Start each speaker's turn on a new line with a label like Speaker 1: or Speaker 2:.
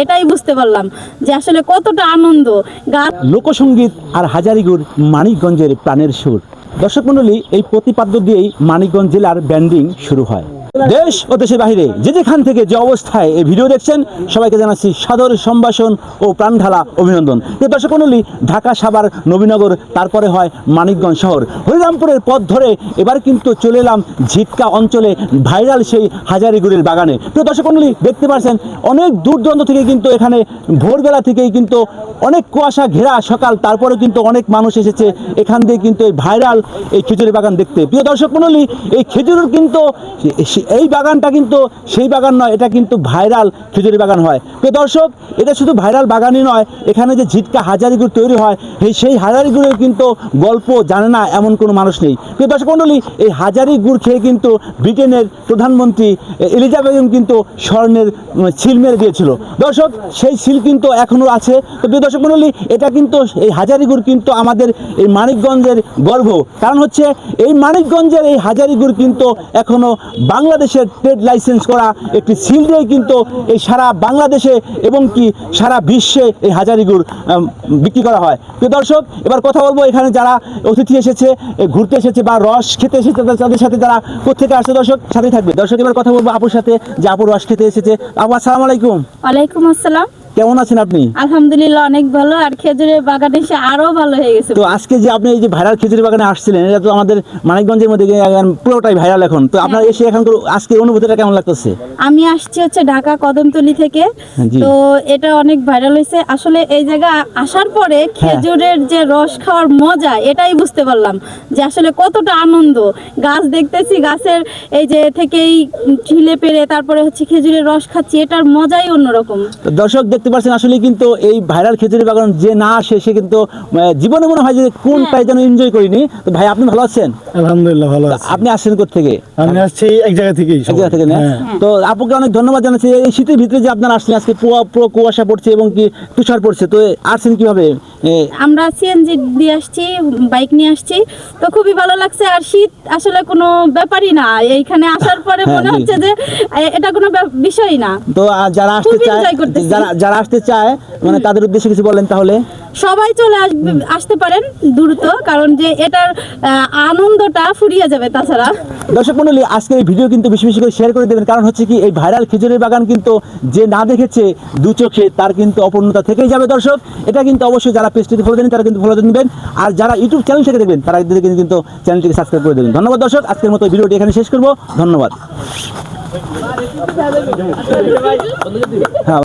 Speaker 1: এটাই বুঝতে পারলাম যে আসলে কতটা আনন্দ
Speaker 2: লোকসঙ্গীত আর হাজারীগুড় মানিকগঞ্জের প্রাণের সুর। দর্শক মণ্ডলী, এই প্রতিপাদ্য দিয়েই মানিকগঞ্জ জেলার ব্যান্ডিং শুরু হয়। দেশ ও দেশের বাহিরে যে যেখান থেকে যে অবস্থায় এই ভিডিও দেখছেন সবাইকে জানাচ্ছি সাদর সম্ভাষণ ও প্রাণঢালা অভিনন্দন। দর্শক মণ্ডলী, ঢাকা, সাভার, নবীনগর, তারপরে হয় মানিকগঞ্জ শহর। হরিরামপুরের পথ ধরে এবার কিন্তু চলে এলাম ঝিটকা অঞ্চলে ভাইরাল সেই হাজারীগুড়ের বাগানে। প্রিয় দর্শক মণ্ডলী, দেখতে পাচ্ছেন অনেক দূর দূরান্ত থেকে কিন্তু এখানে ভোরবেলা থেকেই কিন্তু অনেক কুয়াশা ঘেরা সকাল, তারপরে কিন্তু অনেক মানুষ এসেছে এখান দিয়ে কিন্তু এই ভাইরাল এই খেজুরি বাগান দেখতে। প্রিয় দর্শক মণ্ডলী, এই খেজুরের কিন্তু এই বাগানটা কিন্তু সেই বাগান নয়, এটা কিন্তু ভাইরাল খেজুরি বাগান হয়। প্রিয় দর্শক, এটা শুধু ভাইরাল বাগানই নয়, এখানে যে ঝিটকা হাজারীগুড় তৈরি হয় সেই হাজারীগুড়ের কিন্তু গল্প জানে না এমন কোনো মানুষ নেই। প্রিয় দর্শক মণ্ডলী, এই হাজারীগুড় খেয়ে কিন্তু ব্রিটেনের প্রধানমন্ত্রী এলিজাবেথ কিন্তু স্বর্ণের সিল মেরে দিয়েছিল। দর্শক, সেই সিল কিন্তু এখনও আছে। তো প্রিয় দর্শক মণ্ডলী, এটা কিন্তু এই হাজারীগুড় কিন্তু আমাদের এই মানিকগঞ্জের গর্ব। কারণ হচ্ছে এই মানিকগঞ্জের এই হাজারীগুড় কিন্তু এখনও বাংলাদেশের ট্রেড লাইসেন্স করা একটি সিল দিয়ে কিন্তু এই সারা বাংলাদেশে এবং কি সারা বিশ্বে এই হাজারীগুড় বিক্রি করা হয়। প্রিয় দর্শক, এবার কথা বলবো এখানে যারা অতিথি এসেছে, ঘুরতে এসেছে বা রস খেতে এসেছে, তাদের সাথে যারা কোথেকে আসছে দর্শক সাথে থাকবে। দর্শক, এবার কথা বলবো আপুর সাথে, যে আপু রস খেতে এসেছে। আপু, আসসালামু আলাইকুম।
Speaker 1: ওয়ালাইকুম আসসালাম।
Speaker 2: কেমন আছেন আপনি?
Speaker 1: আলহামদুলিল্লাহ, অনেক ভালো। আর খেজুরের বাগানে এসে আরো ভালো হয়ে গেছে।
Speaker 2: তো আজকে যে আপনি এই যে ভাইরাল খেজুরি বাগানে আসছিলেন, এটা তো আমাদের মানিকগঞ্জের মধ্যে পুরোটাই ভাইরাল এখন। তো আপনার এসে এখন আজকের অনুভূতিটা কেমন লাগতেছে?
Speaker 1: আমি আসছি হচ্ছে ঢাকা কদমতলী থেকে। তো এটা অনেক ভাইরাল হয়েছে। আসলে এই জায়গা আসার পরে খেজুরের যে রস খাওয়ার মজা, এটাই বুঝতে পারলাম যে আসলে কতটা আনন্দ। গাছ দেখতেছি, গাছের এই যে থেকেই ছিলে পেরে তারপরে হচ্ছে খেজুরের রস খাচ্ছি, এটার মজাই অন্যরকম।
Speaker 2: দর্শক দেখতে পাচ্ছেন, আসলে কিন্তু এই ভাইরাল খেজুরি বাগান যে না আসে সে কিন্তু জীবনে মনে হয় যে কোনটাই যেন এনজয় করিনি। তো ভাই, আপনি ভালো আছেন?
Speaker 3: আলহামদুলিল্লাহ ভালো আছি।
Speaker 2: আপনি আসছেন কোথা থেকে?
Speaker 3: আমি আসছি এক জায়গা থেকেই।
Speaker 2: এক জায়গা থেকে না? তো আপুকে অনেক ধন্যবাদ জানাচ্ছি। এই শীতের ভিতরে যে আপনারা আসছেন, আজকে পুরো কুয়াশা পড়ছে এবং কি তুষার পড়ছে, তো আসছেন কিভাবে?
Speaker 1: আমরা সিএনজি দিয়ে আসছি, বাইক নিয়ে আসছি। তো খুবই ভালো লাগছে। আর শীত আসলে কোনো ব্যাপারই না, এইখানে আসার পরে মনে হচ্ছে যে এটা কোনো বিষয়ই না।
Speaker 2: তো যারা আসতে চায়, যারা আসতে চায় মানে তাদের উদ্দেশ্যে কিছু বলেন তাহলে।
Speaker 1: সবাই চলে আসতে পারেন দ্রুত, কারণ যে এটার আনন্দটা ফুরিয়ে যাবে। তাছাড়া
Speaker 2: দর্শক মণ্ডলী, আজকের এই ভিডিও কিন্তু বেশি বেশি করে শেয়ার করে দেবেন। কারণ হচ্ছে কি, এই ভাইরাল খেজুরের বাগান কিন্তু যে না দেখেছে দু চোখে, তার কিন্তু অপূর্ণতা থেকেই যাবে। দর্শক, এটা কিন্তু অবশ্যই যারা পেজটিতে ফলো দেন তারা কিন্তু ফলো দেবেন, আর যারা ইউটিউব চ্যানেল থেকে দেখবেন তারা কিন্তু চ্যানেলটিকে সাবস্ক্রাইব করে দেবেন। ধন্যবাদ দর্শক, আজকের মতো ভিডিওটি এখানে শেষ করব। ধন্যবাদ। হ্যাঁ।